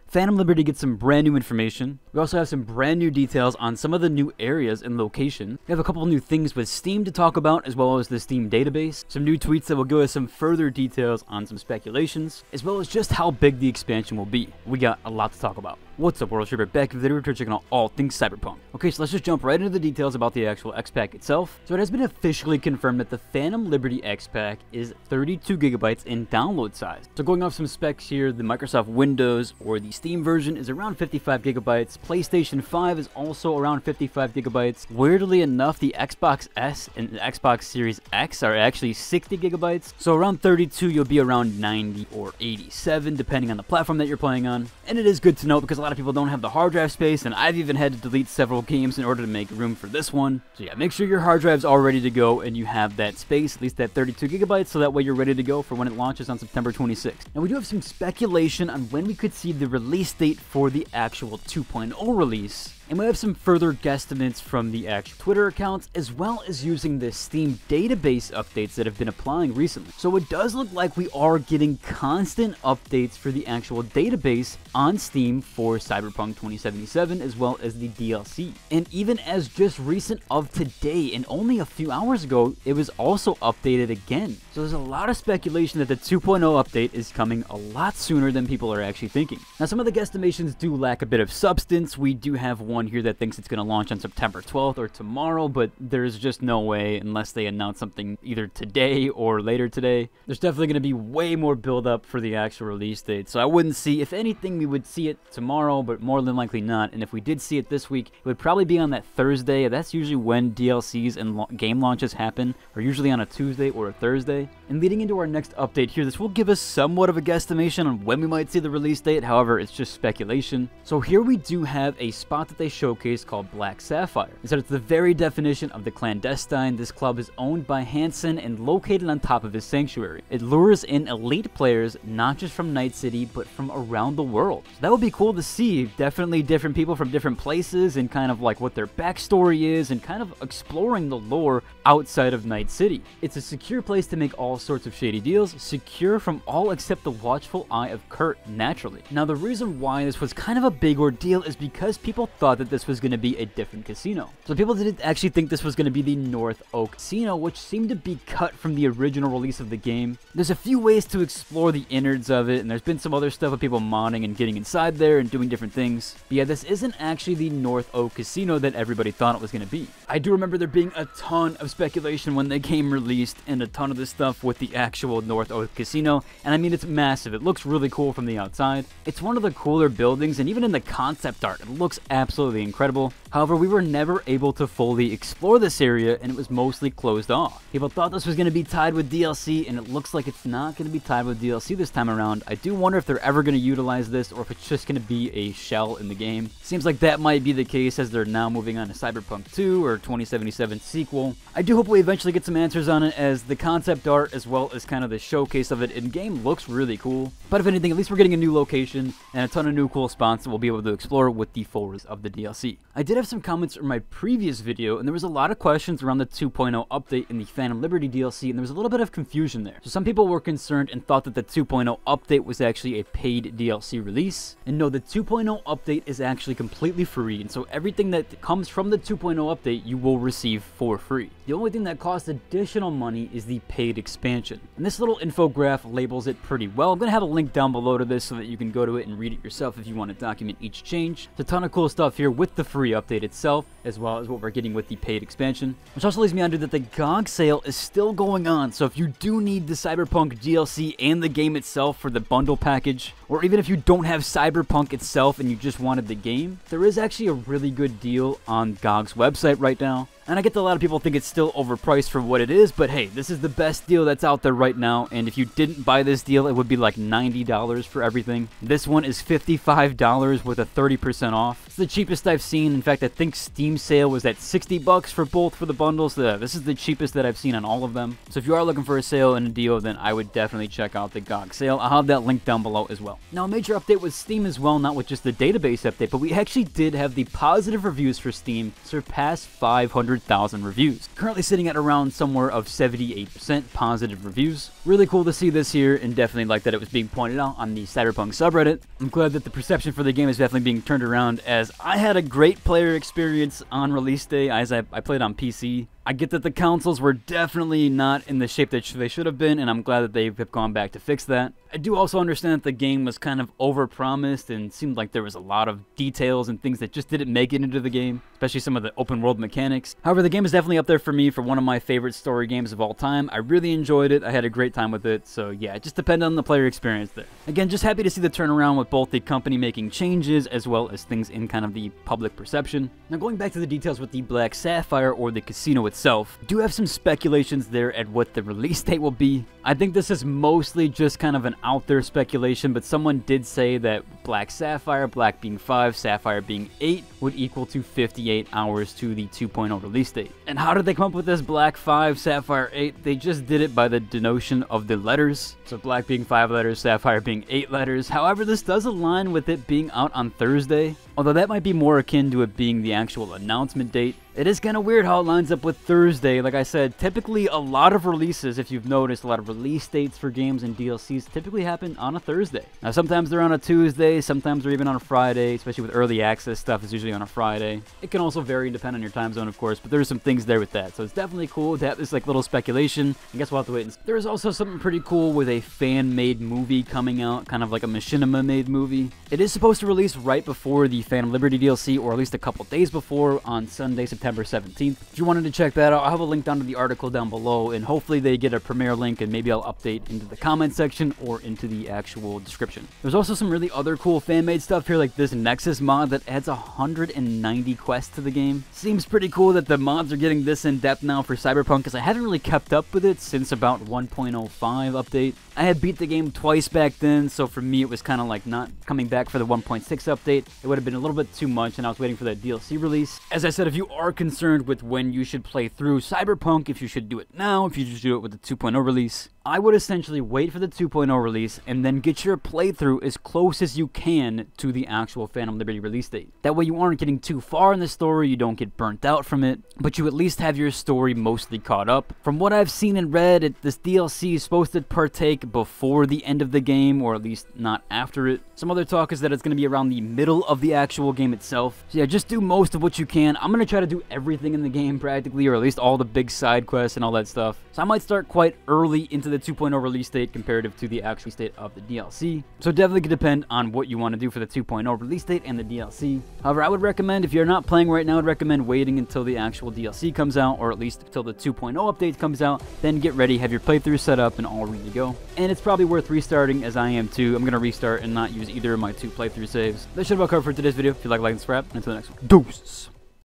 Phantom Liberty gets some brand new information. We also have some brand new details on some of the new areas and location. We have a couple new things with Steam to talk about, as well as the Steam database. Some new tweets that will give us some further details on some speculations, as well as just how big the expansion will be. We got a lot to talk about. What's up, World Shipper? Back with the video, checking out all things Cyberpunk. Okay, so let's just jump right into the details about the actual X-Pack itself. So it has been officially confirmed that the Phantom Liberty X-Pack is 32 gigabytes in download size. So going off some specs here, the Microsoft Windows or the Steam version is around 55 gigabytes. PlayStation 5 is also around 55 gigabytes. Weirdly enough, the Xbox S and the Xbox Series X are actually 60 gigabytes. So around 32, you'll be around 90 or 87, depending on the platform that you're playing on. And it is good to know because a lot of people don't have the hard drive space, and I've even had to delete several games in order to make room for this one. So yeah, make sure your hard drive's all ready to go and you have that space, at least that 32 gigabytes, so that way you're ready to go for when it launches on September 26th. Now we do have some speculation on when we could see the release date for the actual 2.0 release. And we have some further guesstimates from the actual Twitter accounts, as well as using the Steam database updates that have been applying recently. So it does look like we are getting constant updates for the actual database on Steam for Cyberpunk 2077, as well as the DLC. And even as just recent of today, and only a few hours ago, it was also updated again. So there's a lot of speculation that the 2.0 update is coming a lot sooner than people are actually thinking. Now some of the guesstimations do lack a bit of substance. We do have one here that thinks it's going to launch on September 12th or tomorrow, but there's just no way unless they announce something either today or later today. There's definitely going to be way more build up for the actual release date, so I wouldn't see, if anything, we would see it tomorrow, but more than likely not. And if we did see it this week, it would probably be on that Thursday. That's usually when DLCs and game launches happen, or usually on a Tuesday or a Thursday. And leading into our next update here, this will give us somewhat of a guesstimation on when we might see the release date. However, it's just speculation. So here we do have a spot that they showcase called Black Sapphire. It said it's the very definition of the clandestine. This club is owned by Hansen and located on top of his sanctuary. It lures in elite players, not just from Night City, but from around the world. So that would be cool to see. Definitely different people from different places and kind of like what their backstory is and kind of exploring the lore outside of Night City. It's a secure place to make all sorts of shady deals, secure from all except the watchful eye of Kurt, naturally. Now the reason why this was kind of a big ordeal is because people thought that this was going to be a different casino. So people didn't actually think this was going to be the North Oak Casino, which seemed to be cut from the original release of the game. There's a few ways to explore the innards of it, and there's been some other stuff with people modding and getting inside there and doing different things. But yeah, this isn't actually the North Oak Casino that everybody thought it was going to be. I do remember there being a ton of speculation when the game released, and a ton of this stuff with the actual North Oak Casino, and I mean, it's massive. It looks really cool from the outside. It's one of the cooler buildings, and even in the concept art, it looks absolutely incredible. However, we were never able to fully explore this area, and it was mostly closed off. People thought this was going to be tied with DLC, and it looks like it's not going to be tied with DLC this time around. I do wonder if they're ever going to utilize this, or if it's just going to be a shell in the game. Seems like that might be the case, as they're now moving on to Cyberpunk 2 or 2077 sequel. I do hope we eventually get some answers on it, as the concept art as well as kind of the showcase of it in-game looks really cool. But if anything, at least we're getting a new location and a ton of new cool spots that we'll be able to explore with the full release of the DLC. I did have some comments from my previous video, and there was a lot of questions around the 2.0 update in the Phantom Liberty DLC, and there was a little bit of confusion there. So some people were concerned and thought that the 2.0 update was actually a paid DLC release. And no, the 2.0 update is actually completely free, and so everything that comes from the 2.0 update you will receive for free. The only thing that costs additional money is the paid expansion. And this little infograph labels it pretty well. I'm going to have a link down below to this so that you can go to it and read it yourself if you want to document each change. There's a ton of cool stuff here with the free update itself, as well as what we're getting with the paid expansion. Which also leads me on to that the GOG sale is still going on, so if you do need the Cyberpunk DLC and the game itself for the bundle package, or even if you don't have Cyberpunk itself and you just wanted the game, there is actually a really good deal on GOG's website right now. And I get that a lot of people think it's still overpriced for what it is, but hey, this is the best deal that's out there right now, and if you didn't buy this deal, it would be like $90 for everything. This one is $55 with a 30% off. It's the cheapest I've seen. In fact, I think Steam sale was at 60 bucks for both for the bundles. So this is the cheapest that I've seen on all of them. So if you are looking for a sale and a deal, then I would definitely check out the GOG sale. I'll have that link down below as well. Now, a major update with Steam as well, not with just the database update, but we actually did have the positive reviews for Steam surpass 500 100,000 reviews. Currently sitting at around somewhere of 78% positive reviews. Really cool to see this here, and definitely like that it was being pointed out on the Cyberpunk subreddit. I'm glad that the perception for the game is definitely being turned around, as I had a great player experience on release day as I played on PC. I get that the consoles were definitely not in the shape that they should have been, and I'm glad that they have gone back to fix that. I do also understand that the game was kind of overpromised and seemed like there was a lot of details and things that just didn't make it into the game, especially some of the open world mechanics. However, the game is definitely up there for me for one of my favorite story games of all time. I really enjoyed it. I had a great time with it, so yeah, it just depended on the player experience there. Again, just happy to see the turnaround with both the company making changes as well as things in kind of the public perception. Now, going back to the details with the Black Sapphire or the casino itself, do have some speculations there at what the release date will be. I think this is mostly just kind of an out there speculation, but someone did say that Black Sapphire, Black being 5, Sapphire being 8, would equal to 58 hours to the 2.0 release date. And how did they come up with this Black 5, Sapphire 8? They just did it by the denotion of the letters. So Black being 5 letters, Sapphire being 8 letters. However, this does align with it being out on Thursday, although that might be more akin to it being the actual announcement date. It is kind of weird how it lines up with Thursday. Like I said, typically a lot of releases, if you've noticed, a lot of release dates for games and DLCs typically happen on a Thursday. Now, sometimes they're on a Tuesday, sometimes they're even on a Friday, especially with early access stuff is usually on a Friday. It can also vary depending on your time zone, of course, but there's some things there with that. So it's definitely cool to have this like little speculation. I guess we'll have to wait and see. There is also something pretty cool with a fan-made movie coming out, kind of like a machinima-made movie. It is supposed to release right before the Phantom Liberty DLC, or at least a couple days before, on Sunday, September 17th. If you wanted to check that out, I'll have a link down to the article down below, and hopefully they get a premiere link, and maybe I'll update into the comment section or into the actual description. There's also some really other cool fan-made stuff here, like this Nexus mod that adds 190 quests to the game. Seems pretty cool that the mods are getting this in-depth now for Cyberpunk, because I haven't really kept up with it since about 1.05 update. I had beat the game twice back then, so for me it was kind of like not coming back for the 1.6 update. It would have been a little bit too much, and I was waiting for that DLC release. As I said, if you are concerned with when you should play through Cyberpunk, if you should do it now, if you should do it with the 2.0 release, I would essentially wait for the 2.0 release and then get your playthrough as close as you can to the actual Phantom Liberty release date. That way you aren't getting too far in the story, you don't get burnt out from it, but you at least have your story mostly caught up. From what I've seen and read, this DLC is supposed to partake before the end of the game, or at least not after it. Some other talk is that it's going to be around the middle of the actual game itself. So yeah, just do most of what you can. I'm going to try to do everything in the game practically, or at least all the big side quests and all that stuff. So I might start quite early into the 2.0 release date comparative to the actual state of the DLC. So definitely could depend on what you want to do for the 2.0 release date and the DLC. However, I would recommend, if you're not playing right now, I'd recommend waiting until the actual DLC comes out, or at least until the 2.0 update comes out. Then get ready, have your playthrough set up and all ready to go. And it's probably worth restarting, as I am too. I'm going to restart and not use either of my 2 playthrough saves. That should about cover for today's video. If you like and subscribe, until the next one. Deuces!